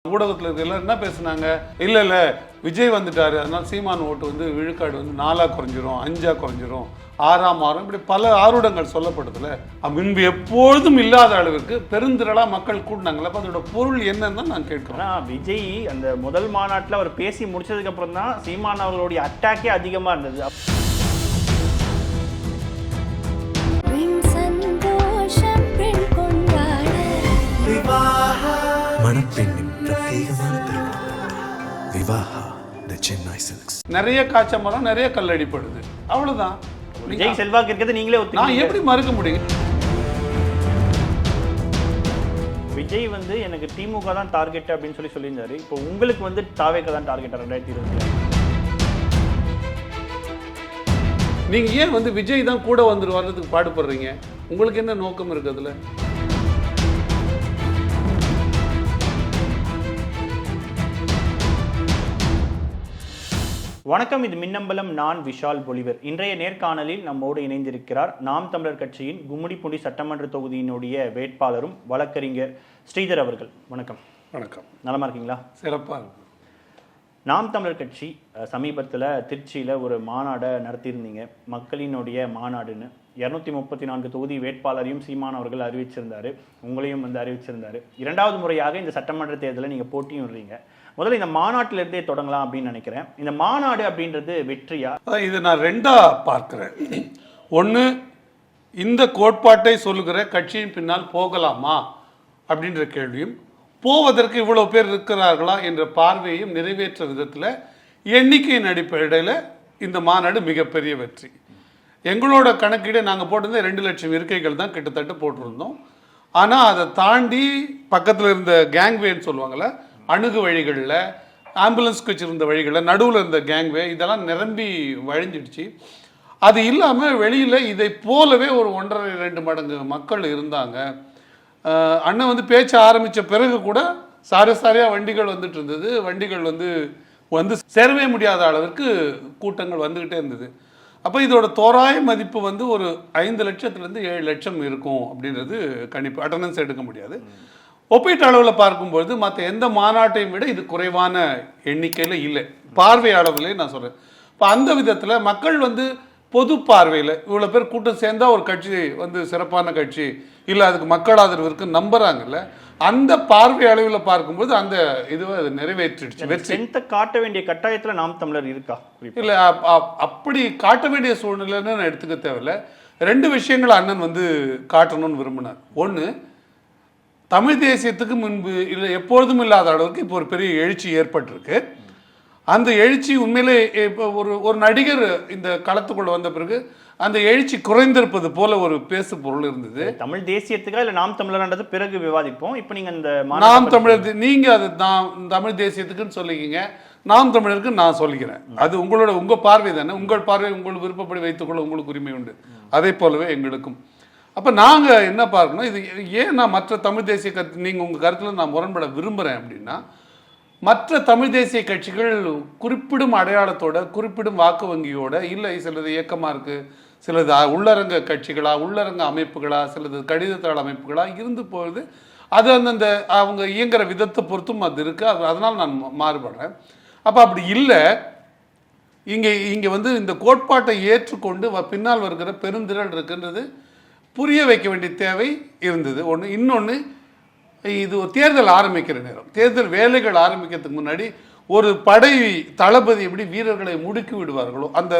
ஊடகத்தில் இருக்க எல்லாரும் என்ன பேசுனாங்க, இல்ல விஜய் வந்துட்டாரு, அதனால சீமான் ஓட்டு வந்து விழுக்காடு வந்து 4 குறைஞ்சிரும், 5 குறைஞ்சிரும், 6 மாறும், இப்படி பல ஆருடங்கள் சொல்லப்படுதுல. முன்பு எப்பொழுதும் இல்லாத அளவுக்கு பெருந்திரளா மக்கள் கூட்டினாங்களே. அப்ப அதோட பொருள் என்னன்னு நான் கேட்கிறேன். விஜய் அந்த முதல் மாநாட்டில் அவர் பேசி முடிச்சதுக்கு அப்புறம் தான் சீமான் அவர்களுடைய அட்டாக்கே அதிகமா இருந்தது. மணப்பெண்ணின் பிரத்யேகமான திருமணம் விவாஹா தி சென்னை சில்க்ஸ். நிறைய காய்ச்ச மரம், நிறைய கல்லடிப்படுது, அவ்வளவுதான். விஜய் செல்வாக்கு இருக்கிறது நீங்களே நான் எப்படி மறுக்க முடியும்? விஜய் வந்து எனக்கு திமுக தான் டார்கெட் அப்படின்னு சொல்லியிருந்தாரு. இப்போ உங்களுக்கு வந்து தாவேக தான் டார்கெட் 2020. நீங்க ஏன் வந்து விஜய் தான் கூட வந்து வர்றதுக்கு பாடுபடுறீங்க? உங்களுக்கு என்ன நோக்கம் இருக்கு அதுல? வணக்கம், இது மின்னம்பலம். நான் விஷால் பொலிவர். இன்றைய நேர்காணலில் நம்மோடு இணைந்திருக்கிறார் நாம் தமிழர் கட்சியின் கும்மிடிப்பூண்டி சட்டமன்ற தொகுதியினுடைய வேட்பாளரும் வழக்கறிஞர் ஸ்ரீதர் அவர்கள். வணக்கம். வணக்கம். நலமா இருக்கீங்களா? சிறப்பா இருக்கு. நாம் தமிழர் கட்சி சமீபத்தில் திருச்சியில் ஒரு மாநாடை நடத்தியிருந்தீங்க, மக்களினுடைய மாநாடுன்னு. 234 தொகுதி வேட்பாளரையும் சீமான் அவர்கள் அறிவிச்சிருந்தாரு, உங்களையும் வந்து அறிவிச்சிருந்தாரு. 2வது முறையாக இந்த சட்டமன்ற தேர்தலில் நீங்கள் போட்டியும் விடுறீங்க. முதல்ல இந்த மாநாட்டிலிருந்தே தொடங்கலாம் அப்படின்னு நினைக்கிறேன். இந்த மாநாடு அப்படின்றது வெற்றியா? இதை நான் ரெண்டா பார்க்கிறேன். ஒன்று, இந்த கோட்பாட்டை சொல்லுகிற கட்சியின் பின்னால் போகலாமா அப்படின்ற கேள்வியும், போவதற்கு இவ்வளவு பேர் இருக்கிறார்களா என்ற பார்வையையும் நிறைவேற்ற விதத்தில் எண்ணிக்கையின் அடிப்படையில் இந்த மாநாடு மிகப்பெரிய வெற்றி. எங்களோட கணக்கீடு நாங்கள் போட்டிருந்த 2 லட்சம் இருக்கைகள் தான் கிட்டத்தட்ட போட்டிருந்தோம். ஆனால் அதை தாண்டி பக்கத்தில் இருந்த கேங்வேன்னு சொல்லுவாங்கள்ல, அணுகு வழிகளில், ஆம்புலன்ஸ்க்கு வச்சுருந்த வழிகளில், நடுவில் இருந்த கேங்வே, இதெல்லாம் நிரம்பி வழிஞ்சிடுச்சு. அது இல்லாமல் வெளியில் இதை போலவே ஒரு 1.5-2 மடங்கு மக்கள் இருந்தாங்க. அண்ணன் வந்து பேச்ச ஆரம்பித்த பிறகு கூட சாரியாக வண்டிகள் வந்துட்டு இருந்தது. வண்டிகள் வந்து சேரவே முடியாத அளவிற்கு கூட்டங்கள் வந்துக்கிட்டே இருந்தது. அப்போ இதோட தோராய மதிப்பு வந்து ஒரு 5 லட்சத்துலேருந்து 7 லட்சம் இருக்கும் அப்படின்றது கணிப்பு. அட்டண்டன்ஸ் எடுக்க முடியாது. ஒப்பீட்டு அளவில் பார்க்கும்பொழுது மற்ற எந்த மாநாட்டையும் விட இது குறைவான எண்ணிக்கையில் இல்லை, பார்வை அளவுலே நான் சொல்கிறேன். இப்போ அந்த விதத்தில் மக்கள் வந்து பொது பார்வையில் இவ்வளோ பேர் கூட்டம் சேர்ந்தா ஒரு கட்சி வந்து சிறப்பான கட்சி இல்லை, அதுக்கு மக்கள் ஆதரவு இருக்குன்னு நம்புறாங்கல்ல, அந்த பார்வை அளவில் பார்க்கும்போது அந்த இதுவை அது நிறைவேற்றிடுச்சு. வெற்றி காட்ட வேண்டிய கட்டாயத்தில் நாம் தமிழர் இருக்கா? இல்லை, அப்படி காட்ட வேண்டிய சூழ்நிலைன்னு நான் எடுத்துக்க தேவையில்லை. 2 விஷயங்கள் அண்ணன் வந்து காட்டணும்னு விரும்பினார். ஒன்று, தமிழ் தேசியத்துக்கு முன்பு இல்லை எப்பொழுதும் இல்லாத அளவுக்கு இப்போ ஒரு பெரிய எழுச்சி ஏற்பட்டிருக்கு. அந்த எழுச்சி உண்மையிலே இப்போ ஒரு நடிகர் இந்த களத்துக்குள்ள வந்த பிறகு அந்த எழுச்சி குறைந்திருப்பது போல ஒரு பேசு பொருள் இருந்தது. தமிழ் தேசியத்துக்கா இல்லை நாம் தமிழர்ன்றது பிறகு விவாதிப்போம். இப்போ நீங்க இந்த நாம் தமிழர், நீங்க அது தமிழ் தேசியத்துக்குன்னு சொல்லிக்கிங்க, நாம் தமிழருக்கு நான் சொல்லிக்கிறேன். அது உங்க பார்வை தானே, உங்கள் பார்வை உங்களுக்கு விருப்பப்படி வைத்துக்கொள்ள உங்களுக்கு உரிமை உண்டு. அதே போலவே எங்களுக்கும். அப்போ நாங்கள் என்ன பார்க்கணும், இது ஏன் நான் மற்ற தமிழ் தேசிய கருத்து, நீங்கள் உங்கள் கருத்தில் நான் முரண்பட விரும்புகிறேன் அப்படின்னா, மற்ற தமிழ் தேசிய கட்சிகள் குறிப்பிடும் அடையாளத்தோட, குறிப்பிடும் வாக்கு வங்கியோட, இல்லை சிலது இயக்கமாக இருக்குது, சிலது உள்ளரங்க கட்சிகளா, உள்ளரங்க அமைப்புகளா, சிலது கடிதத்தாள் அமைப்புகளா இருந்து போகுது. அது அந்தந்த அவங்க இயங்குகிற விதத்தை பொறுத்தும் அது இருக்குது. அதனால் நான் மாறுபடுறேன். அப்போ அப்படி இல்லை, இங்கே வந்து இந்த கோட்பாட்டை ஏற்றுக்கொண்டு பின்னால் வருகிற பெருந்திரள் இருக்குன்றது புரிய வைக்க வேண்டிய தேவை இருந்தது. ஒன்று. இன்னொன்று, இது ஒரு தேர்தல் ஆரம்பிக்கிற நேரம், தேர்தல் வேலைகள் ஆரம்பிக்கிறதுக்கு முன்னாடி ஒரு படை தளபதி எப்படி வீரர்களை முடுக்கி விடுவார்களோ, அந்த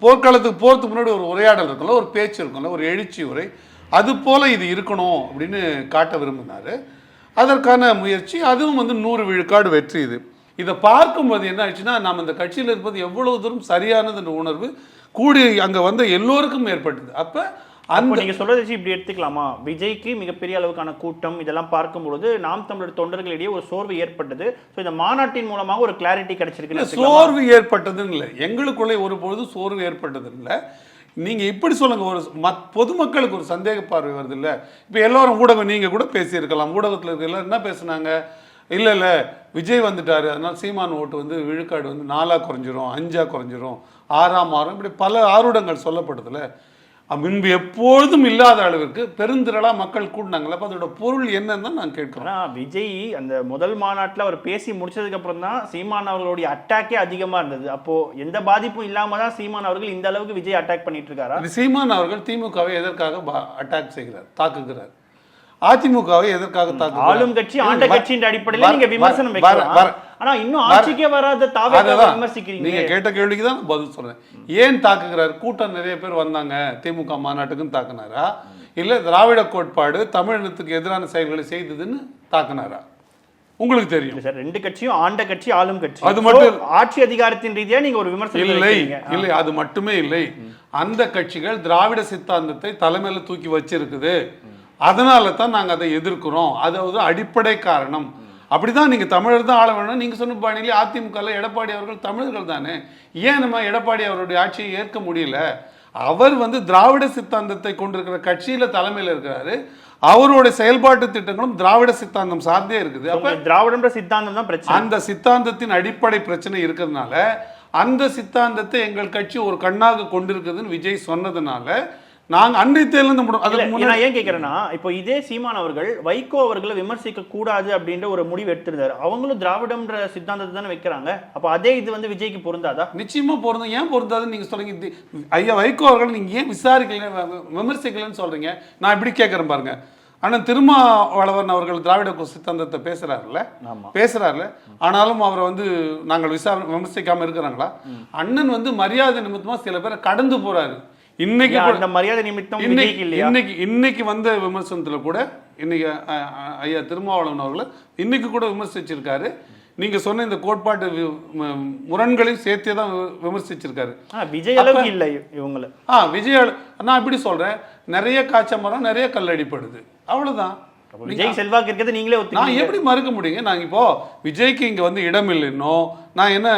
போர்க்காலத்துக்கு போகிறதுக்கு முன்னாடி ஒரு உரையாடல் இருக்கும்ல, ஒரு பேச்சு இருக்கும்ல, ஒரு எழுச்சி உரை, அது போல் இது இருக்கணும் அப்படின்னு காட்ட விரும்பினார். அதற்கான முயற்சி, அதுவும் வந்து 100 விழுக்காடு வெற்றி. இதை பார்க்கும்போது என்ன ஆச்சுன்னா, நாம் இந்த கட்சியில் இருப்பது எவ்வளவு தூரம் சரியானது என்ற உணர்வு கூடி அங்கே வந்த எல்லோருக்கும் ஏற்பட்டது. அப்போ நீங்க சொல்றதை இப்படி எடுத்துக்கலாமா? விஜய்க்கு மிகப்பெரிய அளவுக்கான கூட்டம் இதெல்லாம் பார்க்கும்பொழுது நாம் தமிழர் தொண்டர்களிடையே ஒரு சோர்வு ஏற்பட்டது. இந்த மாநாட்டின் மூலமாக ஒரு கிளாரிட்டி கிடைச்சிருக்கு. சோர்வு ஏற்பட்டதுன்னு இல்லை, எங்களுக்குள்ளே ஒரு பொழுது சோர்வு ஏற்பட்டது இல்லை. நீங்க இப்படி சொல்லுங்க, ஒரு பொதுமக்களுக்கு ஒரு சந்தேக பார்வை வருது இல்லை. இப்போ எல்லாரும் ஊடகம், நீங்க கூட பேசியிருக்கலாம், ஊடகத்தில் இருக்க எல்லாரும் என்ன பேசுனாங்க, இல்லை விஜய் வந்துட்டாரு, அதனால சீமான் ஓட்டு வந்து விழுக்காடு வந்து 4 குறைஞ்சிரும், 5 குறைஞ்சிரும், 6 மாறும், இப்படி பல ஆருடங்கள் சொல்லப்படுதுல. முன்பு எப்பொழுதும் இல்லாத அளவிற்கு பெருந்திரளா மக்கள் கூட்டினாங்களா? அப்ப அதோட பொருள் என்னன்னு தான் நான் கேட்கிறேன். ஆனா விஜய் அந்த முதல் மாநாட்டில் அவர் பேசி முடிச்சதுக்கு அப்புறம் தான் சீமான் அவர்களுடைய அட்டாக்கே அதிகமா இருந்தது. அப்போ எந்த பாதிப்பும் இல்லாம தான் சீமான் அவர்கள் இந்த அளவுக்கு விஜய் அட்டாக் பண்ணிட்டு இருக்காரா? சீமான் அவர்கள் திமுகவை எதற்காக அட்டாக் செய்கிறார், தாக்குகிறார்? அதிமுகவை எதற்காக தாக்குகிறார்? ஆளும் கட்சி ஆண்ட கட்சியின் அடிப்படையில் நீங்க விமர்சனம் வைக்கலாம். ஆனா இன்னும் ஆட்சிக்கே வராத தாவேகாவை விமர்சிக்கிறீங்க. நீங்க கேட்ட கேள்விக்கு தான் பதில் சொல்றேன். ஏன் தாக்குகிறார்? கூட்டம் நிறைய பேர் வந்தாங்க, திமுக மாநாட்டுக்குன்னு தாக்குனாரா, இல்ல திராவிட கோட்பாடு தமிழினத்துக்கு எதிரான செயல்களை செய்ததுன்னு தாக்குனாரா? உங்களுக்கு தெரியும் சார், ரெண்டு கட்சியும் ஆண்ட கட்சி ஆளும் கட்சி. அது மட்டும் ஆட்சி அதிகாரத்தின் ரீதியா நீங்க ஒரு விமர்சனம் இல்லை இல்லை, அது மட்டுமே இல்லை. அந்த கட்சிகள் திராவிட சித்தாந்தத்தை தலைமையில தூக்கி வச்சிருக்குது, அதனால தான் நாங்க அதை எதிர்க்கிறோம். அதாவது அடிப்படை காரணம். அப்படிதான் நீங்க தமிழர் தான் ஆள வேணும். நீங்க சொன்ன பாணியிலே அதிமுக எடப்பாடி அவர்கள் தமிழர்கள் தானே, ஏன் நம்ம எடப்பாடி அவருடைய ஆட்சியை ஏற்க முடியல? அவர் திராவிட சித்தாந்தத்தை கொண்டிருக்கிற கட்சியில தலைமையில் இருக்கிறாரு. அவருடைய செயல்பாட்டு திட்டங்களும் திராவிட சித்தாந்தம் சார்ந்தே இருக்குது. அப்ப திராவிட சித்தாந்தம் தான் பிரச்சனை. அந்த சித்தாந்தத்தின் அடிப்படை பிரச்சனை இருக்கிறதுனால அந்த சித்தாந்தத்தை எங்கள் கட்சி ஒரு கண்ணாக கொண்டிருக்குதுன்னு விஜய் சொன்னதுனால நாங்க அன்றைய ஏன் கேட்கிறேன்னா, இப்போ இதே சீமான் அவர்கள் வைகோ அவர்களை விமர்சிக்க கூடாது அப்படின்ற ஒரு முடிவு எடுத்திருந்தாரு. அவங்களும் திராவிடம்ன்ற சித்தாந்தத்தை தானே வைக்கிறாங்க. அப்ப அதே இது விஜய்க்கு பொருந்தாதா? நிச்சயமா பொருந்தும். ஏன் பொருந்தாதுன்னு நீங்க சொல்றீங்க. ஐயா வைகோ அவர்கள் நீங்க ஏன் விசாரிக்கல, விமர்சிக்கலன்னு சொல்றீங்க? நான் இப்படி கேட்கறேன் பாருங்க. ஆனா திருமாவளவன் அவர்கள் திராவிட சித்தாந்தத்தை பேசுறாருல, ஆனாலும் அவரை நாங்கள் விமர்சிக்காம இருக்கிறாங்களா? அண்ணன் மரியாதை நிமித்தமா சில பேரை கடந்து போறாரு. இன்னைக்கு அந்த மரியாதை நிமித்தம் இன்னைக்கு வந்த விமர்சனத்துல கூட இன்னைக்கு ஐயா திருமாவளவன் அவர்களை இன்னைக்கு கூட விமர்சிச்சிருக்காரு. நீங்க சொன்ன இந்த கோட்பாட்டு முரண்களையும் சேர்த்தே தான் விமர்சிச்சிருக்காரு. விஜய் அளவுக்கு இல்லை இவங்கள. விஜய் நான் இப்படி சொல்றேன், நிறைய காய்ச்ச மரம் நிறைய கல்லடிப்படுது, அவ்வளவுதான். விஜய் செல்வாக்கு இருக்கிறது நீங்களே நான் எப்படி மறுக்க முடியுங்க? நாங்க இப்போ விஜய்க்கு இங்க இடம் இல்லைன்னோ, நான் என்ன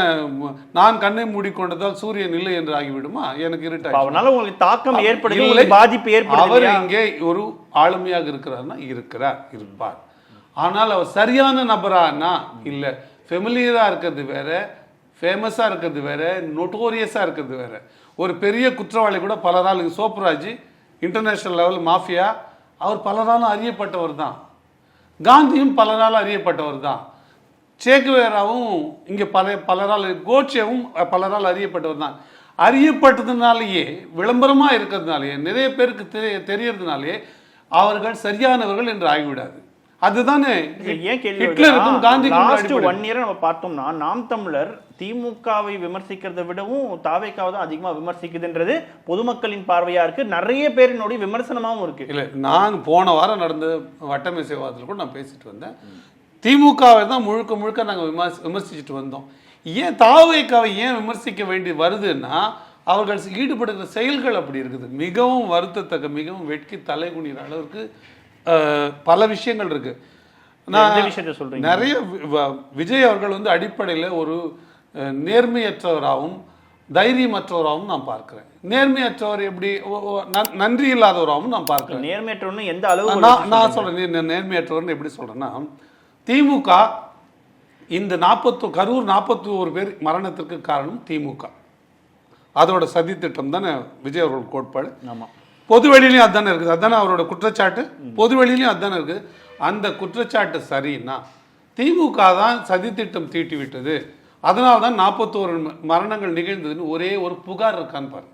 நான் கண்ணை மூடிக்கொண்டதால் சூரியன் இல்லை என்று ஆகிவிடுமா? எனக்கு இருட்டாக உங்களுக்கு தாக்கம் ஏற்படுது, பாதிப்பு ஏற்படுது. அவர் இங்கே ஒரு ஆளுமையாக இருக்கிறார்னா இருப்பார். ஆனால் அவர் சரியான நபரானா இல்ல, ஃபெமிலியரா இருக்கிறது வேற, ஃபேமஸா இருக்கிறது வேற, நோட்டோரியஸா இருக்கிறது வேற. ஒரு பெரிய குற்றவாளி கூட பலரால், சோப்ராஜ் இன்டர்நேஷனல் லெவல் மாஃபியா, அவர் பலராலும் அறியப்பட்டவர் தான். காந்தியும் பலரால் அறியப்பட்டவர் தான். சேக்குவேராவும் இங்கே பலரால், கோட்சேவும் பலரால் அறியப்பட்டவர் தான். அறியப்பட்டதுனாலேயே, விளம்பரமா இருக்கிறதுனாலேயே, நிறைய பேருக்கு தெரியறதுனாலே அவர்கள் சரியானவர்கள் என்று ஆகிவிடாது. அதுதானே ஹிட்லருக்கும் காந்திக்கும் 1 இயர் நம்ம பார்த்தோம்னா, நாம் தமிழர் திமுகவை விமர்சிக்கிறதை விடவும் தாவேகாவை தான் அதிகமா விமர்சிக்குதுன்றது பொதுமக்களின் பார்வையா இருக்கு. நிறைய பேரினுடைய விமர்சனமாகவும் இருக்கு. இல்லை, நான் போன வாரம் நடந்த வட்டமேசை வாதத்தில் கூட நான் பேசிட்டு வந்தேன். திமுகவை தான் முழுக்க முழுக்க நாங்கள் விமர்சிச்சுட்டு வந்தோம். ஏன் தாவேகாவை ஏன் விமர்சிக்க வேண்டி வருதுன்னா, அவர்கள் ஈடுபடுகிற செயல்கள் அப்படி இருக்குது. மிகவும் வருத்தத்தக்க, மிகவும் வெட்கி தலைகுனிற அளவுக்கு பல விஷயங்கள் இருக்கு. நிறைய விஜய் அவர்கள் அடிப்படையில் ஒரு நேர்மையற்றவராகவும் தைரியமற்றவராகவும் நான் பார்க்கிறேன். நேர்மையற்றவர் எப்படி, நன்றி இல்லாதவராகவும் நான் பார்க்கிறேன். நேர்மையற்றவர்னு எந்த அளவு நான் சொல்றேன், நேர்மையற்றவர்னு எப்படி சொல்றேன்னா, திமுக இந்த கரூர் 41 பேர் மரணத்திற்கு காரணம் திமுக. அதோட சதி திட்டம் தானே விஜய் அவர்கள் கோட்பாடு. ஆமா, பொது வெளியிலையும் அதுதானே இருக்குது, அதுதானே அவரோட குற்றச்சாட்டு. பொது வெளியிலையும் அதுதானே இருக்குது. அந்த குற்றச்சாட்டு சரின்னா திமுக தான் சதி திட்டம் தீட்டி விட்டது, அதனால தான் 41 மரணங்கள் நிகழ்ந்ததுன்னு ஒரே ஒரு புகார் இருக்கான்னு பாருங்க.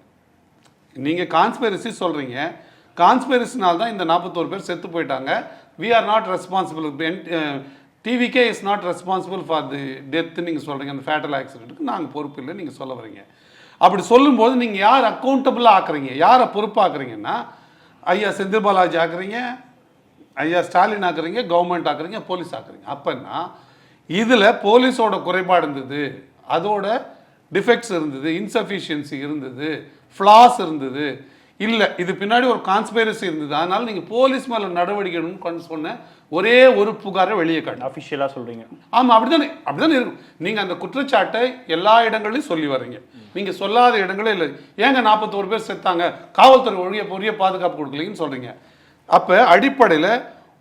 நீங்க கான்ஸ்பிரசி சொல்றீங்க, கான்ஸ்பிரசினால் தான் இந்த 41 பேர் செத்து போயிட்டாங்க. We are not responsible, TVK is not responsible for the death நீங்கள் சொல்றீங்க. அந்த ஃபேட்டல் ஆக்சிடென்ட்டுக்கு நாங்கள் பொறுப்பு இல்லை நீங்கள் சொல்ல வரீங்க. அப்படி சொல்லும்போது நீங்கள் யார் அக்கௌண்டபிளாக ஆக்குறீங்க, யாரை பொறுப்பாக்குறீங்கன்னா, ஐயா செந்தில் பாலாஜி ஆக்குறீங்க, ஐயா ஸ்டாலின் ஆக்குறீங்க, கவர்மெண்ட் ஆக்குறீங்க, போலீஸ் ஆக்குறீங்க. அப்போன்னா இதில் போலீஸோட குறைபாடு இருந்தது, அதோட டிஃபெக்ட்ஸ் இருந்தது, இன்சஃபிஷியன்சி இருந்தது, ஃப்ளாஸ் இருந்தது, இல்லை இது பின்னாடி ஒரு கான்ஸ்பிரசி இருந்தது, அதனால நீங்கள் போலீஸ் மேலே நடவடிக்கை எடுக்கணும்னு சொன்ன ஒரே ஒரு புகாரை வெளியே காட்டு. அஃபிஷியலாக சொல்கிறீங்க. ஆமாம், அப்படிதானே இருக்கும். நீங்கள் அந்த குற்றச்சாட்டை எல்லா இடங்களையும் சொல்லி வரீங்க, நீங்கள் சொல்லாத இடங்களே இல்லை. ஏங்க 41 பேர் செத்தாங்க, காவல்துறை உரிய பாதுகாப்பு கொடுக்கலன்னு சொல்கிறீங்க. அப்போ அடிப்படையில்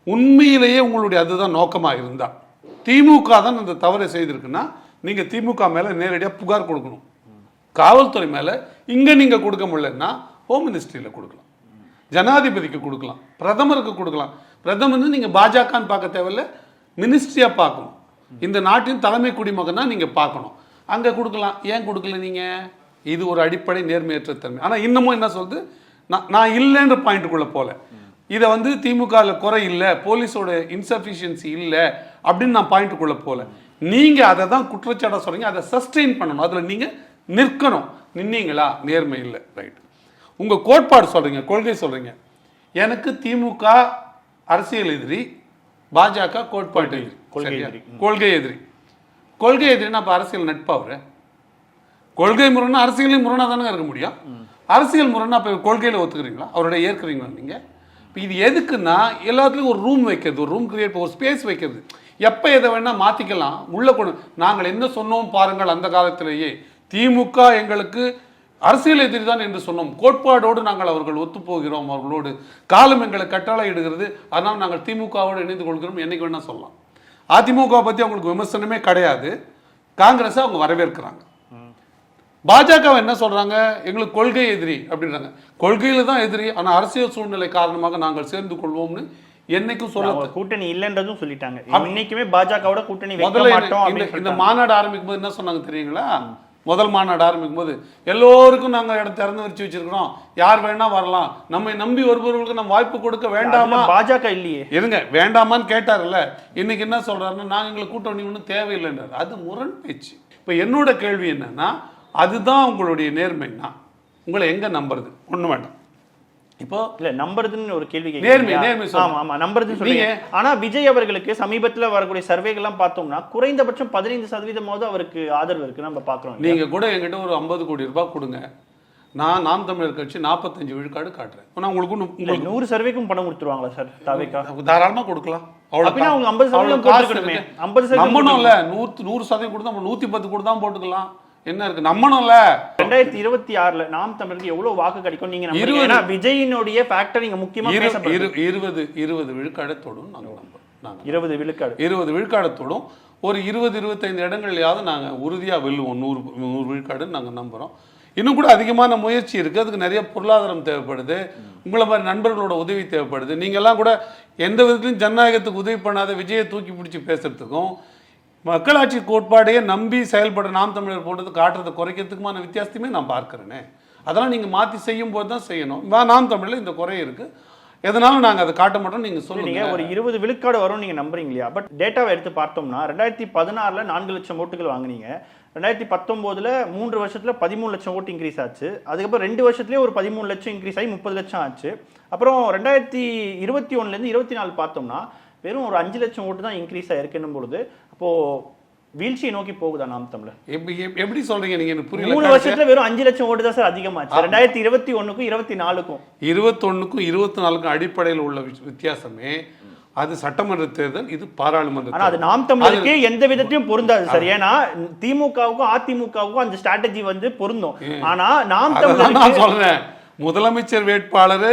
உண்மையிலேயே உங்களுடைய அதுதான் நோக்கமாக இருந்தால், திமுக தான் அந்த தவறை செய்திருக்குன்னா நீங்கள் திமுக மேலே நேரடியாக புகார் கொடுக்கணும். காவல்துறை மேலே இங்கே நீங்கள் கொடுக்க முடியலன்னா ஹோம் மினிஸ்ட்ரியில் கொடுக்கலாம். ஜனாதிபதிக்கு கொடுக்கலாம், பிரதமருக்கு கொடுக்கலாம். பிரதமர் நீங்கள் பாஜகன்னு பார்க்க தேவையில்ல, மினிஸ்ட்ரியாக பார்க்கணும். இந்த நாட்டின் தலைமை குடிமகனா நீங்கள் பார்க்கணும், அங்கே கொடுக்கலாம். ஏன் கொடுக்கல நீங்கள்? இது ஒரு அடிப்படை நேர்மையற்ற தன்மை. ஆனால் இன்னமும் என்ன சொல்லுது, நான் இல்லைன்ற பாயிண்ட்டுக்குள்ளே போல, இதை வந்து திமுகவில் குறை இல்லை, போலீஸோட இன்சஃபிஷியன்சி இல்லை அப்படின்னு நான் பாயிண்ட்டுக்குள்ளே போல. நீங்கள் அதை தான் குற்றச்சாட்டாக சொல்கிறீங்க, அதை சஸ்டெயின் பண்ணணும், அதில் நீங்கள் நிற்கணும். நின்னீங்களா? நேர்மை இல்லை, ரைட். உங்கள் கோட்பாடு சொல்கிறீங்க, கொள்கை சொல்கிறீங்க. எனக்கு திமுக அரசியல் எதிரி, பாஜக கோட்பாட்டு எதிரி, கொள்கை எதிரி. கொள்கை எதிரின்னா அப்போ அரசியல் நட்பாக கொள்கை முறைன்னா அரசியலையும் முரணாக தானே இருக்க முடியும். அரசியல் முறைன்னா அப்போ கொள்கையில் ஒத்துக்கிறீங்களா, அவருடைய ஏற்கிறீங்களா நீங்கள்? இப்போ இது எதுக்குன்னா எல்லாத்துலேயும் ஒரு ரூம் வைக்கிறது, ஒரு ரூம் கிரியேட், ஒரு ஸ்பேஸ் வைக்கிறது. எப்போ எதை வேணால் மாற்றிக்கலாம், உள்ளே கொண்டு. நாங்கள் என்ன சொன்னோம் பாருங்கள், அந்த காலத்திலேயே திமுக எங்களுக்கு அரசியல் எதிரி தான் என்று சொன்னோம், கோட்பாடோடு நாங்கள் அவர்கள் ஒத்துப்போகிறோம், அவர்களோடு காலம் எங்களை கட்டளை இடுகிறது, அதனால் நாங்கள் திமுகவோடு இணைந்து கொள்கிறோம், என்னைக்கு வேணால் சொல்லலாம். அதிமுக பற்றி அவங்களுக்கு விமர்சனமே கிடையாது, காங்கிரஸை அவங்க வரவேற்கிறாங்க. பாஜக என்ன சொல்றாங்க, எங்களுக்கு கொள்கை எதிரி அப்படின்றாங்க. கொள்கையில தான் எதிரி, ஆனால் அரசியல் சூழ்நிலை காரணமாக நாங்கள் சேர்ந்து கொள்வோம்னு என்னைக்கும் சொல்ல, கூட்டணி இல்லைன்றதும் சொல்லிட்டாங்க. இன்னைக்குமே பாஜகவோட கூட்டணி இந்த மாநாடு ஆரம்பிக்கும் போது என்ன சொன்னாங்க தெரியுங்களா? முதல் மாநாடு ஆரம்பிக்கும் போது எல்லோருக்கும் நாங்கள் இடம் திறந்து வச்சு வச்சிருக்கிறோம், யார் வேணா வரலாம், நம்மை நம்பி வருபவர்களுக்கு நம்ம வாய்ப்பு கொடுக்க வேண்டாமா? பாஜக இல்லையே, இருங்க வேண்டாமான்னு கேட்டார்ல. இன்னைக்கு என்ன சொல்றாருன்னா, நாங்கள் எங்களுக்கு கூட்டணி ஒன்றும் தேவையில்லைன்றார். அது முரண் பேச்சு. இப்போ என்னோட கேள்வி என்னன்னா, அதுதான் உங்களுடைய நேர்மைன்னா உங்களை எங்க நம்புறது? ஒண்ணு வேண்டாம். இப்போ இல்ல நம்புறதுன்னு ஒரு கேள்வி நேர்மை ஆமா நம்புறதுன்னு சொல்றீங்க. ஆனா விஜய் அவர்களுக்கு சமீபத்துல வரக்கூடிய சர்வேகள்லாம் பார்த்தோம்னா குறைந்தபட்சம் 15% அவருக்கு ஆதரவு இருக்கு நம்ம பாக்குறோம். நீங்க கூட என்கிட்ட ஒரு 50 கோடி ரூபாய் கொடுங்க, நான் நாம் தமிழர் கட்சி 45 விழுக்காடு காட்டுறேன். நான் உங்களுக்கு 100 சர்வேக்கும் பணம் கொடுத்துருவாங்களா சார்? தாவேக்கா தாராளமா கொடுக்கலாம். அப்படின்னா அவங்க 50% போட்டுக்கணுமே. 50% நம்பணும்ல, 100% கொடுத்தா 110 கூட தான் போட்டுக்கலாம். என்ன இருக்கு, நம்பணும்ல. 2026ல நாம் தமிழருக்கு எவ்வளவு வாக்கு கிடைக்கும் நீங்க நம்புறீங்க? விஜயினுடைய ஃபேக்டர் நீங்க முக்கியமா பேசப்படுது. 20 விழுக்காடு தொடும் நாங்க நம்புறோம். 20 விழுக்காடு தொடும். ஒரு 20-25 இடங்கள்லயாவது நாங்க உறுதியா வெல்லுவோம். 100 விழுக்காடு நாங்க நம்புறோம். இன்னும் கூட அதிகமான முயற்சி இருக்கு, அதுக்கு நிறைய பொருளாதாரம் தேவைப்படுது, உங்களை மாதிரி நண்பர்களோட உதவி தேவைப்படுது. நீங்கெல்லாம் கூட எந்த விதத்திலும் ஜனநாயகத்துக்கு உதவி பண்ணாத விஜயை தூக்கி பிடிச்சி பேசுறதுக்கும் மக்களாட்சி கோட்பாடையே நம்பி செயல்பட நாம் தமிழர் போன்றது காட்டுறதை குறைக்கிறதுக்குமான வித்தியாசத்தையுமே நான் பார்க்கிறேனே. அதெல்லாம் நீங்கள் மாற்றி செய்யும் போது தான் செய்யணும். நாம் தமிழில் இந்த குறை இருக்கு, எதனாலும் நாங்கள் அதை காட்ட மாட்டோம். நீங்கள் சொல்லுங்க. ஒரு 20 விழுக்காடு வரும் நீங்கள் நம்புறீங்க இல்லையா? பட் டேட்டாவை எடுத்து பார்த்தோம்னா 2016ல் 4 லட்சம் ஓட்டுகள் வாங்கினீங்க, 2019ல் 3 வருஷத்துல 13 லட்சம் ஓட்டு இன்க்ரீஸ் ஆச்சு, அதுக்கப்புறம் 2 வருஷத்துலேயே ஒரு 13 லட்சம் இன்க்ரீஸ் ஆகி 30 லட்சம் ஆச்சு. அப்புறம் 2021லேருந்து 24 பார்த்தோம்னா வெறும் ஒரு 5 லட்சம் ஓட்டு தான் இன்க்ரீஸ் ஆயிருக்குன்னும் பொழுது அப்போ வீழ்ச்சியை நோக்கி போகுதா நாம் தமிழர்? எப்படி சொல்றீங்க நீங்க? எனக்கு புரியல. 3 வருஷத்துல வெறும் 5 லட்சம் ஓட்டு தான் சார் அதிகமாச்சு. 2021க்கும் 24க்கும் 24க்கும் அடிப்படையில் உள்ள வித்தியாசமே அது சட்டமன்ற தேர்தல், இது பாராளுமன்ற. ஆனா அது நாம் தமிழருக்கு எந்த விதத்திலும் பொருந்தாது சார். ஏன்னா திமுகவுக்கும் அதிமுகவுக்கும் அந்த ஸ்ட்ராட்டஜி வந்து பொருந்தும். ஆனா நாம் தமிழர் நான் சொல்றேன், முதலமைச்சர் வேட்பாளர்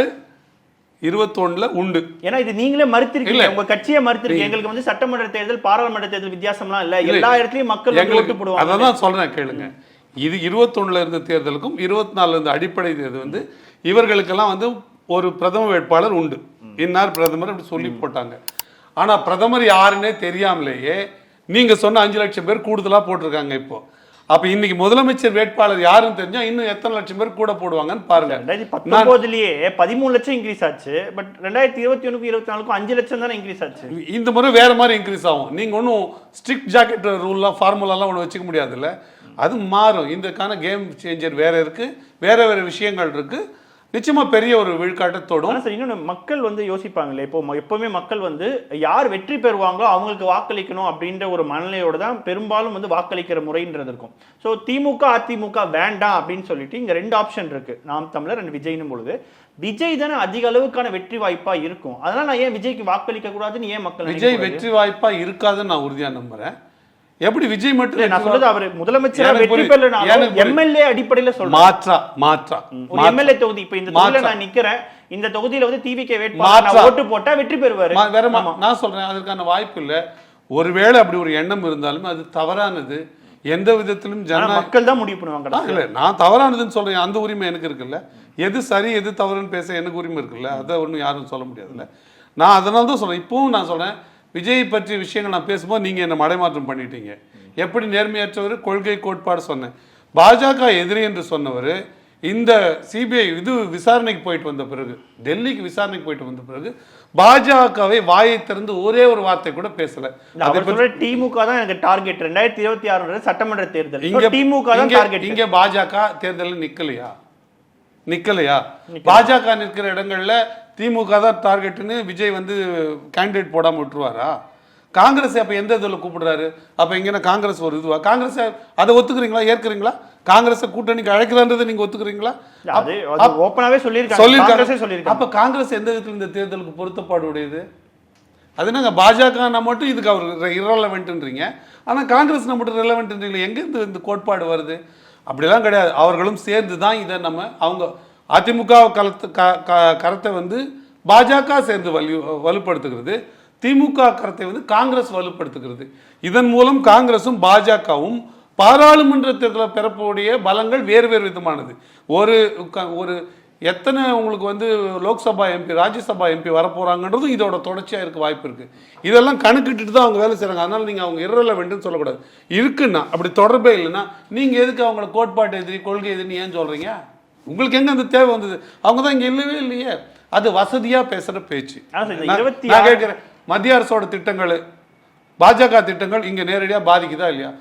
21ல உண்டு. ஏன்னா இது நீங்களே மறுத்திருக்கீங்க, உங்க கட்சியே மறுத்திருக்கீங்க. எங்களுக்கு வந்து சட்டமன்ற தேர்தல் பாராளுமன்ற தேர்தல் வித்தியாசம்லாம் இல்ல, எல்லா இடத்துலயும் மக்கள் ஓட்டு போடுவாங்க. அதான் சொல்றேன் கேளுங்க. இது 21ல இருந்த தேர்தலுக்கும் 24ல இருந்த அடிப்படை தேர்தல் வந்து இவர்களுக்கெல்லாம் வந்து ஒரு பிரதம வேட்பாளர் உண்டு, இன்னார் பிரதமர் அப்படி சொல்லி போட்டாங்க. ஆனா பிரதமர் யாருன்னே தெரியாமலேயே நீங்க சொன்ன 5 லட்சம் பேர் கூடுதலா போட்டிருக்காங்க. இப்போ அப்ப இன்னைக்கு முதலமைச்சர் வேட்பாளர் யாருன்னு தெரிஞ்சா இன்னும் எத்தனை லட்சம் பேர் கூட போடுவாங்கன்னு பாருங்க. 2019லயே 13 லட்சம் இன்க்ரீஸ் ஆச்சு. பட் 2021க்கும் 24க்கும் 5 லட்சம் தானே இன்க்ரீஸ் ஆச்சு. இந்த முறை வேற மாதிரி இன்க்ரீஸ் ஆகும். நீங்க ஒன்றும் ஸ்ட்ரிக்ட் ஜாக்கெட் ரூல்லாம் ஃபார்முலாலாம் ஒன்று வச்சுக்க முடியாதுல்ல, அது மாறும். இதுக்கான கேம் சேஞ்சர் வேற இருக்கு, வேற வேற விஷயங்கள் இருக்கு. நிச்சயமா பெரிய ஒரு விழுக்காட்டத்தோடும். சார் இன்னொன்று மக்கள் வந்து யோசிப்பாங்களே, இப்போ எப்பவுமே மக்கள் வந்து யார் வெற்றி பெறுவாங்களோ அவங்களுக்கு வாக்களிக்கணும் அப்படின்ற ஒரு மனநிலையோட தான் பெரும்பாலும் வந்து வாக்களிக்கிற முறைன்றது இருக்கும். ஸோ திமுக அதிமுக வேண்டாம் அப்படின்னு சொல்லிட்டு இங்க 2 ஆப்ஷன் இருக்கு, நாம் தமிழர் அண்ட் விஜய்னும் பொழுது விஜய் தானே அதிக அளவுக்கான வெற்றி வாய்ப்பா இருக்கும். அதனால நான் ஏன் விஜய்க்கு வாக்களிக்க கூடாதுன்னு ஏன் மக்கள்? விஜய் வெற்றி வாய்ப்பா இருக்காதுன்னு நான் உறுதியா நம்புறேன். எப்படி விஜய் மட்டும் நான் சொல்றது அவர் முதலமைச்சரா வெற்றி பெறலனாலும் எம்எல்ஏ அடிப்படையில சொல்றேன். மாற்றா எம்எல்ஏ தொகுதி இப்ப இந்த தொகுதியில நான் நிக்கிறேன், இந்த தொகுதியில வந்து டிவிகே வேட்பாளர் ஓட்டு போட்டா வெற்றி பெறுவாரு. வேற நான் சொல்றேன், அதற்கான வாய்ப்பு இல்ல. ஒருவேளை அப்படி ஒரு எண்ணம் இருந்தாலும் அது தவறானது. எந்த விதத்திலும் மக்கள் தான் முடிவு பண்ணுவாங்க. இல்லை, நான் தவறானதுன்னு சொல்றேன், அந்த உரிமை எனக்கு இருக்குல்ல. எது சரி எது தவறுன்னு பேச எனக்கு உரிமை இருக்குல்ல, அதை ஒன்றும் யாரும் சொல்ல முடியாதுல்ல. நான் அதனால தான் சொல்றேன். இப்பவும் நான் சொல்றேன், விஜய் பற்றிய விஷயங்கள் நான் பேசும்போது நீங்க என்ன மடைமாற்றம் பண்ணிட்டீங்க. எப்படி நேர்மையற்றவர், கொள்கை கோட்பாடு சொன்னேன். பாஜக எதிரி என்று சொன்னவர் இந்த சிபிஐ இது விசாரணைக்கு போயிட்டு வந்த பிறகு, டெல்லிக்கு விசாரணைக்கு போயிட்டு வந்த பிறகு பாஜகவை வாயை திறந்து ஒரே ஒரு வார்த்தை கூட பேசல. திமுக தான் எனக்கு டார்கெட் 2026 சட்டமன்ற தேர்தல். திமுக தான் டார்கெட். இங்க பாஜக தேர்தலில் நிக்கலையா? பாஜக நிற்கிற இடங்கள்ல திமுக தான் டார்கெட்னு விஜய் வந்து கேண்டிடேட் போடாம விட்டுருவாரா? காங்கிரஸ் அப்ப எந்த இதில் கூப்பிடுறாரு? அப்ப இங்க காங்கிரஸ் ஒரு இதுவா? காங்கிரஸ் அதை ஒத்துக்கிறீங்களா, ஏற்கிறீங்களா? காங்கிரஸ் கூட்டணிக்கு அழைக்கிறான்றதை நீங்க ஒத்துக்கிறீங்களா? சொல்லியிருக்காங்க. அப்ப காங்கிரஸ் எந்த விதத்தில் இந்த தேர்தலுக்கு பொருத்தப்பாடு உடையது? அது என்னங்க, பாஜக மட்டும் இதுக்கு அவர் இரலவென்ட்ன்றீங்க, ஆனா காங்கிரஸ் மட்டும் ரெலவென்ட்ன்றீங்க. எங்க இந்த கோட்பாடு வருது? அப்படிலாம் கிடையாது. அவர்களும் சேர்ந்து தான் இதை அவங்க அதிமுக கருத்தை வந்து பாஜக சேர்ந்து வலுப்படுத்துகிறது, திமுக கருத்தை வந்து காங்கிரஸ் வலுப்படுத்துகிறது. இதன் மூலம் காங்கிரசும் பாஜகவும் பாராளுமன்ற தேர்தலில் பெறக்கூடிய பலங்கள் வேறு வேறு விதமானது. ஒரு எத்தனை உங்களுக்கு வந்து லோக்சபா எம்பி, ராஜ்யசபா எம்பி வரப்போறாங்கன்றதும் இதோட தொடர்ச்சியாக இருக்க வாய்ப்பு இருக்கு. இதெல்லாம் கணக்கிட்டு தான் அவங்க வேலை செய்யறாங்க. அதனால நீங்க அவங்க இரலவென்ட்னு சொல்லக்கூடாது. இருக்குன்னா அப்படி தொடர்பே இல்லைன்னா நீங்க எதுக்கு அவங்கள கோட்பாட்டு எதிரி, கொள்கை எதிரின்னு ஏன் சொல்றீங்க? உங்களுக்கு எங்க அந்த தேவை வந்தது? அவங்க தான் இங்க இல்லவே இல்லையே. அது வசதியா பேசுற பேச்சு. நான் கேட்கிறேன், மத்திய அரசோட திட்டங்கள், பாஜக திட்டங்கள் இங்க நேரடியா பாதிக்குதா இல்லையா?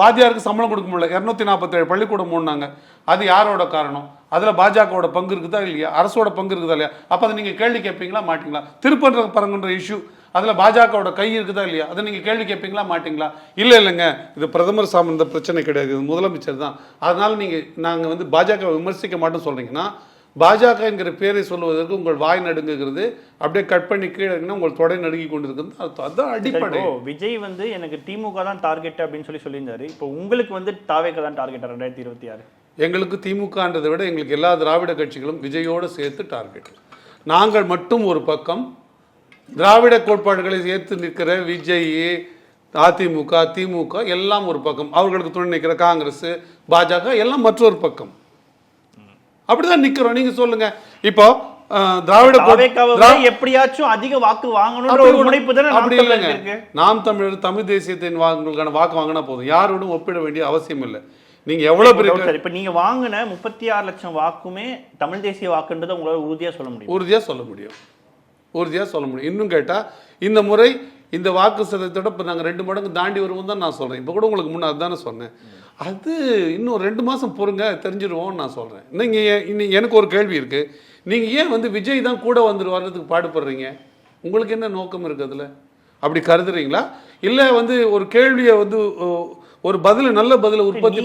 வாத்தியாருக்கு சம்பளம் கொடுக்க முடியல, 247 பள்ளிக்கூடம் மூடினாங்க. அது யாரோட காரணம்? அதுல பாஜகவோட பங்கு இருக்குதா இல்லையா? அரசோட பங்கு இருக்குதா இல்லையா? அப்ப அதை நீங்க கேள்வி கேட்பீங்களா மாட்டீங்களா? திருப்பரங்குன்ற இஷ்யூ, அதுல பாஜகவோட கை இருக்குதா இல்லையா? அதை நீங்க கேள்வி கேட்பீங்களா மாட்டீங்களா? இல்லைங்க, இது பிரதமர் சார்ந்த பிரச்சனை கிடையாது, இது முதலமைச்சர் தான், அதனால நாங்க வந்து பாஜக விமர்சிக்க மாட்டோம் சொல்றீங்கன்னா, பாஜக என்கிற பேரை சொல்லுவதற்கு உங்கள் வாய் நடுங்குகிறது, அப்படியே கட் பண்ணி கீழே உங்கள் தொடை நடுங்கி கொண்டிருக்கிறது. அதுதான் அடிப்படை. விஜய் வந்து எனக்கு திமுக தான் டார்கெட் அப்படின்னு சொல்லியிருந்தாரு. இப்போ உங்களுக்கு வந்து தாவேக தான் டார்கெட் 2026? எங்களுக்கு திமுகன்றதை விட எங்களுக்கு எல்லா திராவிட கட்சிகளும் விஜயோடு சேர்த்து டார்கெட். நாங்கள் மட்டும் ஒரு பக்கம், திராவிட கோட்பாடுகளை சேர்த்து நிற்கிற விஜய், அதிமுக, திமுக எல்லாம் ஒரு பக்கம், அவர்களுக்கு துணை நிற்கிற காங்கிரஸ், பாஜக எல்லாம் மற்றொரு பக்கம். அப்படிதான் நிக்கிறோம். நீங்க சொல்லுங்க, இப்போ திராவிட எப்படியாச்சும் அதிக வாக்கு வாங்கணும். அப்படி இல்லைங்க, நாம் தமிழர் தமிழ் தேசியத்தின் வாக்கு வாங்கினா போதும், யாரோடும் ஒப்பிட வேண்டிய அவசியம் இல்லை. நீங்க எவ்வளவு பெரிய இப்ப நீங்க வாங்கின 36 லட்சம் வாக்குமே தமிழ் தேசிய வாக்குன்றதை உங்களால உறுதியா சொல்ல முடியும்? உறுதியா சொல்ல முடியும். இன்னும் கேட்டா, இந்த முறை இந்த வாக்கு சதவீதத்தோட இப்போ நாங்கள் 2 மடங்கு தாண்டி வருவோம் தான் நான் சொல்றேன். இப்போ கூட உங்களுக்கு முன்னே அதுதானே சொன்னேன். அது இன்னும் 2 மாசம் பொறுங்க, தெரிஞ்சிருவோம்னு நான் சொல்றேன். இன்னைக்கு எனக்கு ஒரு கேள்வி இருக்கு, நீங்க ஏன் வந்து விஜய் தான் கூட வர்றதுக்கு பாடுபடுறீங்க? உங்களுக்கு என்ன நோக்கம் இருக்கு அதுல? அப்படி கருதுறீங்களா? இல்ல வந்து ஒரு கேள்வியை வந்து ஒரு நல்ல பதில உற்பத்தி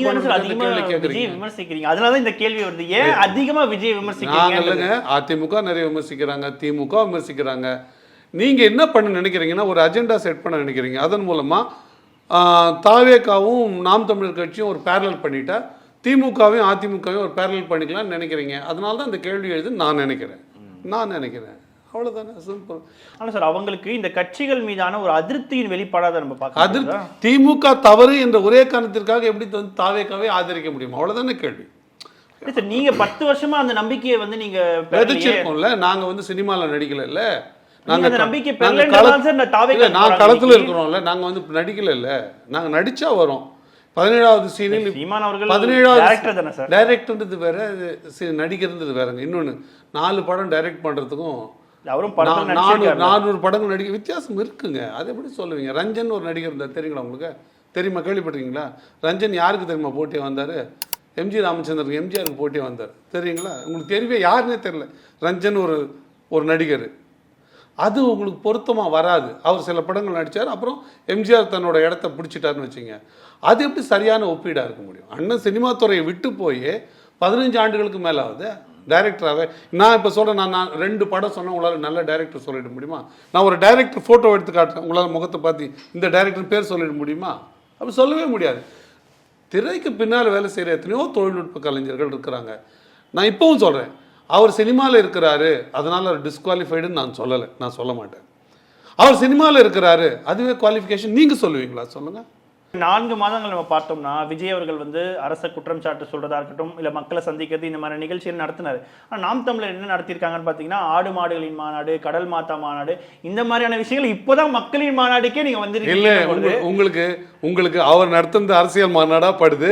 விமர்சிக்கிறீங்க, அதனாலதான் இந்த கேள்வி வருது. ஏன் அதிகமா விஜய் விமர்சிக்கிறீங்க? அதிமுக நிறைய விமர்சிக்கிறாங்க, திமுக விமர்சிக்கிறாங்க. நீங்க என்ன பண்ண நினைக்கிறீங்கன்னா, ஒரு அஜெண்டா செட் பண்ண நினைக்கிறீங்க. அதன் மூலமா தாவேகாவும் நாம் தமிழர் கட்சியும் ஒரு பேரலல் பண்ணிட்டா திமுகவையும் அதிமுகவையும் ஒரு பேரலல் பண்ணிக்கலாம்னு நினைக்கிறீங்க. அதனால தான் இந்த கேள்வி எழுது நான் நினைக்கிறேன். அவ்வளவுதானே, சிம்பிள். ஆனா சார், அவங்களுக்கு இந்த கட்சிகள் மீதான ஒரு அதிருப்தியின் வெளிப்பாடாக நம்ம பார்க்கலாம். திமுக தவறு என்ற ஒரே காரணத்திற்காக எப்படி தாவேகாவை ஆதரிக்க முடியும்? அவ்வளவுதானே கேள்வி. நீங்க 10 வருஷமா அந்த நம்பிக்கையை வந்து நீங்க விதைச்சிருக்கோம்ல. நாங்க வந்து சினிமால நடிக்கல இல்ல, நாங்க களத்துல இருக்கிறோம்ல, நாங்க வந்து நடிக்கல இல்ல, நாங்க நடிச்சா வரோம். 17வது சீனில் 17வது டைரக்டர்ன்றது வேற, நடிக்கிறது வேறங்க. இன்னொன்னு 4 படம் டைரக்ட் பண்றதுக்கும் 400 படங்கள் நடிக்க வித்தியாசம் இருக்குங்க. அது எப்படி சொல்லுவீங்க? ரஞ்சன் ஒரு நடிகர் இருந்தார், தெரியுங்களா உங்களுக்கு? தெரியுமா, கேள்விப்பட்டிருக்கீங்களா? ரஞ்சன் யாருக்கு தெரியுமா போட்டியே வந்தாரு? எம்ஜி ராமச்சந்திரன், எம்ஜிஆருக்கு போட்டியே வந்தார், தெரியுங்களா? உங்களுக்கு தெரியவே யாருன்னே தெரியல. ரஞ்சன் ஒரு நடிகர், அது உங்களுக்கு பொருத்தமா வராது. அவர் சில படங்கள் நடிச்சார், அப்புறம் எம்ஜிஆர் தன்னோட இடத்த பிடிச்சிட்டாருன்னு வச்சுங்க. அது எப்படி சரியான ஒப்பீடா இருக்க முடியும்? அண்ணன் சினிமா துறையை விட்டு போய் 15 ஆண்டுகளுக்கு மேல ஆகுது டைரக்டராகவே. நான் இப்போ சொல்கிறேன், நான் 2 படம் சொன்னேன், உங்களால் நல்ல டைரக்டர் சொல்லிட முடியுமா? நான் ஒரு டைரக்டர் ஃபோட்டோ எடுத்து காட்டுறேன், உங்களால் முகத்தை பார்த்து இந்த டைரக்டர் பேர் சொல்லிட முடியுமா? அப்படி சொல்லவே முடியாது. திரைக்கு பின்னால் வேலை செய்கிற எத்தனையோ தொழில்நுட்ப கலைஞர்கள் இருக்கிறாங்க. நான் இப்பவும் சொல்கிறேன், அவர் சினிமாவில் இருக்கிறாரு அதனால் அவர் டிஸ்குவாலிஃபைடுன்னு நான் சொல்ல மாட்டேன். அவர் சினிமாவில் இருக்கிறாரு அதுவே குவாலிஃபிகேஷன் நீங்கள் சொல்லுவீங்களா? சொல்லுங்கள். 4 மாதங்கள் நம்ம பார்த்தோம்னா விஜய் அவர்கள் வந்து அரச குற்றம் சாட்டு சொல்றதா இருக்கட்டும், இல்ல மக்களை சந்திக்கிறது, இந்த மாதிரி நிகழ்ச்சிகள் நடத்தினாரு. ஆனால் நாம் தமிழர் என்ன நடத்தியிருக்காங்கன்னு பார்த்தீங்கன்னா, ஆடு மாடுகளின் மாநாடு, கடல் மாதா மாநாடு, இந்த மாதிரியான விஷயங்கள் இப்போதான் மக்களின் மாநாடுக்கே நீங்க வந்து உங்களுக்கு அவர் நடத்துறது அரசியல் மாநாடா படுது,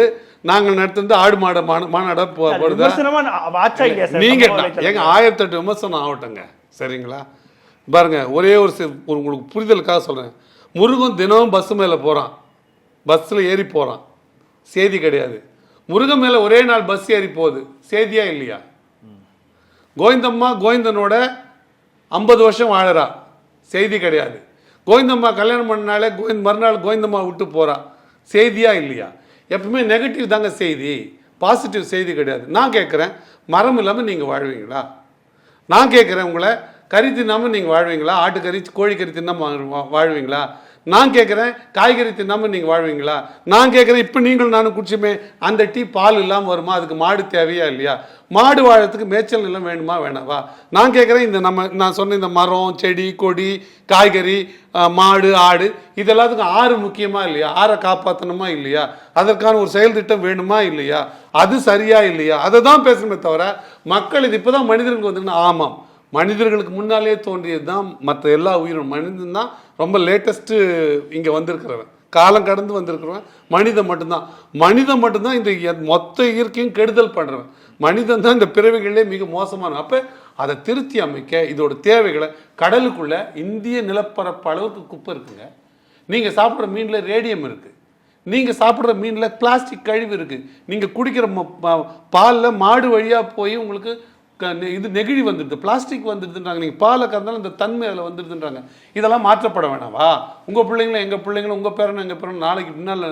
நாங்கள் நடத்துறது ஆடு மாடு மாநாடா படுது. நீங்க எங்க 1008 விமர்சனம் ஆகட்டுங்க, சரிங்களா? பாருங்க, ஒரே ஒரு உங்களுக்கு புரிதலுக்காக சொல்றேன். முருகன் தினமும் பஸ் மேல போறான், பஸ்ஸில் ஏறி போகிறான், செய்தி கிடையாது. முருகன் மேலே ஒரே நாள் பஸ் ஏறி போகுது, செய்தியா இல்லையா? கோவிந்தம்மா கோவிந்தனோட 50 வருஷம் வாழறா, செய்தி கிடையாது. கோவிந்தம்மா கல்யாணம் பண்ணனாலே மறுநாள் கோவிந்தம்மா விட்டு போகிறா, செய்தியா இல்லையா? எப்பவுமே நெகட்டிவ் தாங்க செய்தி, பாசிட்டிவ் செய்தி கிடையாது. நான் கேட்குறேன், மரம் இல்லாமல் நீங்கள் வாழ்வீங்களா? நான் கேட்குறேன் உங்களை, கறி தின்னாமல் நீங்கள் வாழ்வீங்களா? ஆட்டுக்கறி கோழிக்கறி தின்னாமல் வாழ்வீங்களா? நான் கேட்குறேன், காய்கறி தின்னாமல் நீங்கள் வாழ்வீங்களா? நான் கேட்குறேன், இப்போ நீங்களும் நானும் குடிச்சுமே அந்த டீ பால் இல்லாமல் வருமா? அதுக்கு மாடு தேவையா இல்லையா? மாடு வாழறதுக்கு மேய்ச்சல் நிலம் வேணுமா வேணாவா? நான் கேட்குறேன், இந்த நான் சொன்ன இந்த மரம், செடி, கொடி, காய்கறி, மாடு, ஆடு, இதெல்லாத்துக்கும் ஆறு முக்கியமா இல்லையா? ஆறை காப்பாற்றணுமா இல்லையா? அதற்கான ஒரு செயல் திட்டம் வேணுமா இல்லையா? அது சரியா இல்லையா? அதை தான் பேசணுமே தவிர, மக்கள் இது இப்போ தான் மனிதர்களுக்கு வந்துங்கன்னா, ஆமாம், மனிதர்களுக்கு முன்னாலே தோன்றியது தான் மற்ற எல்லா உயிரும். மனிதன் தான் ரொம்ப லேட்டஸ்ட்டு இங்கே வந்திருக்கிறவன், காலம் கடந்து வந்திருக்கிறவன் மனிதன் மட்டும்தான் இந்த மொத்த இயற்கையும் கெடுதல் பண்ணுறவன். மனிதன் தான் இந்த பிறவிகளே மிக மோசமான. அப்போ அதை திருத்தி அமைக்க இதோட தேவைகளை, கடலுக்குள்ள இந்திய நிலப்பரப்பு அளவுக்கு குப்பை இருக்குங்க. நீங்கள் சாப்பிட்ற மீனில் ரேடியம் இருக்குது, நீங்கள் சாப்பிட்ற மீனில் பிளாஸ்டிக் கழிவு இருக்குது, நீங்கள் குடிக்கிற பாலில் மாடு வழியாக போய் உங்களுக்கு இது நெகிழி வந்துடுது, பிளாஸ்டிக் வந்துடுதுன்றாங்க. நீங்கள் பாலை கறந்தாலும் இந்த தன்மை அதில் வந்துடுதுன்றாங்க. இதெல்லாம் மாற்றப்பட வேணாவா? உங்கள் பிள்ளைங்களும் எங்கள் பிள்ளைங்களும், உங்கள் பேரனும் எங்கள் பேரனும் நாளைக்கு பின்னால்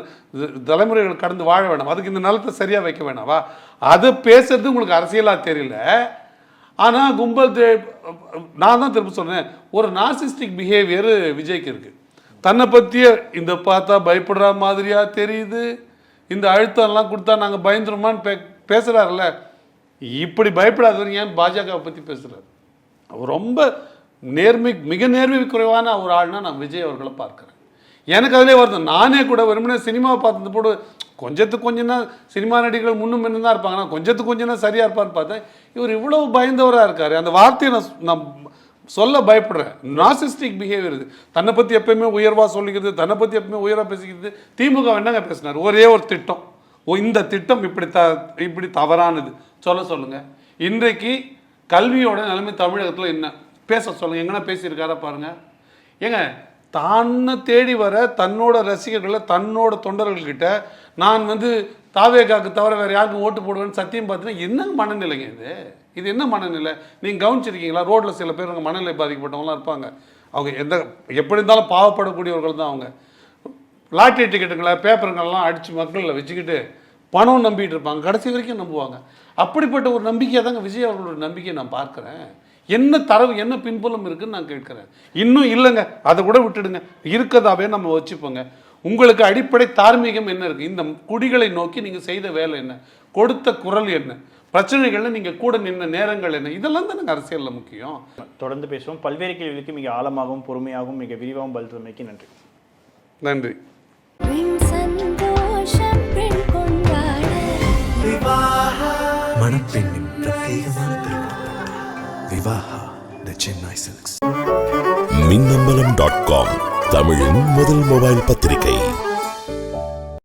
தலைமுறைகள் கடந்து வாழ வேணாம், அதுக்கு இந்த நிலத்தை சரியாக வைக்க வேணாவா? அதை பேசுறது உங்களுக்கு அரசியலாக தெரியல. ஆனால் கும்பல் நான் தான் திரும்ப சொல்கிறேன், ஒரு நார்சிஸ்டிக் பிஹேவியர் விஜய்க்கு இருக்குது. தன்னை பற்றிய இந்த பார்த்தா பயப்படுற மாதிரியா தெரியுது, இந்த அழுத்தம்லாம் கொடுத்தா நாங்கள் பயந்துருமான்னு பேசுகிறாருல்ல. இப்படி பயப்படாதவர் ஏன் பாஜகவை பற்றி பேசுகிறார்? அவர் ரொம்ப மிக நேர்மை குறைவான ஒரு ஆள்னா நான் விஜய் அவர்களை பார்க்குறேன். எனக்கு அதிலே வருது. நானே கூட வெறுமனே சினிமாவை பார்த்தது போடு கொஞ்சத்துக்கு கொஞ்சம் தான் சினிமா நடிகர்கள் முன்னும் முன்னும் தான் இருப்பாங்க, நான் கொஞ்சத்துக்கு கொஞ்சம் தான் சரியாக இருப்பான்னு பார்த்தேன். இவர் இவ்வளவு பயந்தவராக இருக்கார். அந்த வார்த்தையை நான் சொல்ல பயப்படுறேன். நார்சிஸ்டிக் பிஹேவியர் இது. தன்னை பற்றி எப்பயுமே உயர்வாக சொல்லிக்கிறது, தன்னை பற்றி எப்பயுமே உயர்வாக பேசிக்கிறது. திமுக என்னங்க பேசினார்? ஒரே ஒரு திட்டம், இந்த திட்டம் இப்படி தவறானது சொல்லுங்க. இன்றைக்கு கல்வியோட நிலைமை தமிழகத்தில் என்ன பேச சொல்லுங்க, எங்கன்னா பேசியிருக்காரா பாருங்க. ஏங்க, தானே தேடி வர தன்னோட ரசிகர்களை, தன்னோட தொண்டர்கள்கிட்ட நான் தாவேகாக்கு தவிர வேறு யாருக்கும் ஓட்டு போடுவேன்னு சத்தியம் பார்த்தீங்கன்னா என்ன மனநிலைங்க இது என்ன மனநிலை? நீங்கள் கவனிச்சிருக்கீங்களா? ரோட்டில் சில பேர் மனநிலை பாதிக்கப்பட்டவங்களாம் இருப்பாங்க. அவங்க எப்படி இருந்தாலும் பாவப்படக்கூடியவர்கள் தான். அவங்க லாட்டரி டிக்கெட்டுங்களை, பேப்பருங்கள்லாம் அடித்து மக்களில் வச்சுக்கிட்டு பணம் நம்பிட்டு இருப்பாங்க, கடைசி வரைக்கும் நம்புவாங்க. அப்படிப்பட்ட ஒரு நம்பிக்கையை தாங்க விஜய் அவர்களோட நம்பிக்கையை நான் பார்க்குறேன். என்ன தரவு, என்ன பின்புலம் இருக்குன்னு நான் கேட்குறேன். இன்னும் இல்லைங்க, அதை கூட விட்டுடுங்க, இருக்கதாவே நம்ம வச்சுப்போங்க. உங்களுக்கு அடிப்படை தார்மீகம் என்ன இருக்குது? இந்த குடிகளை நோக்கி நீங்கள் செய்த வேலை என்ன? கொடுத்த குரல் என்ன? பிரச்சனைகள்ல நீங்கள் கூட நின்ன நேரங்கள் என்ன? இதெல்லாம் தான் எனக்கு அரசியலில் முக்கியம். தொடர்ந்து பேசுவோம். பல்வேறு கேள்விகளுக்கு மிக ஆழமாகவும் பொறுமையாகவும் மிக விரிவாகவும் பதில் சொன்னமைக்கு நன்றி. நன்றி. மணப்பெண்ணின் பிரத்யேகமான திருமணம் விவாஹா தி சென்னை சில்க்ஸ். மின்னம்பலம்.com தமிழின் முதல் மொபைல் பத்திரிகை.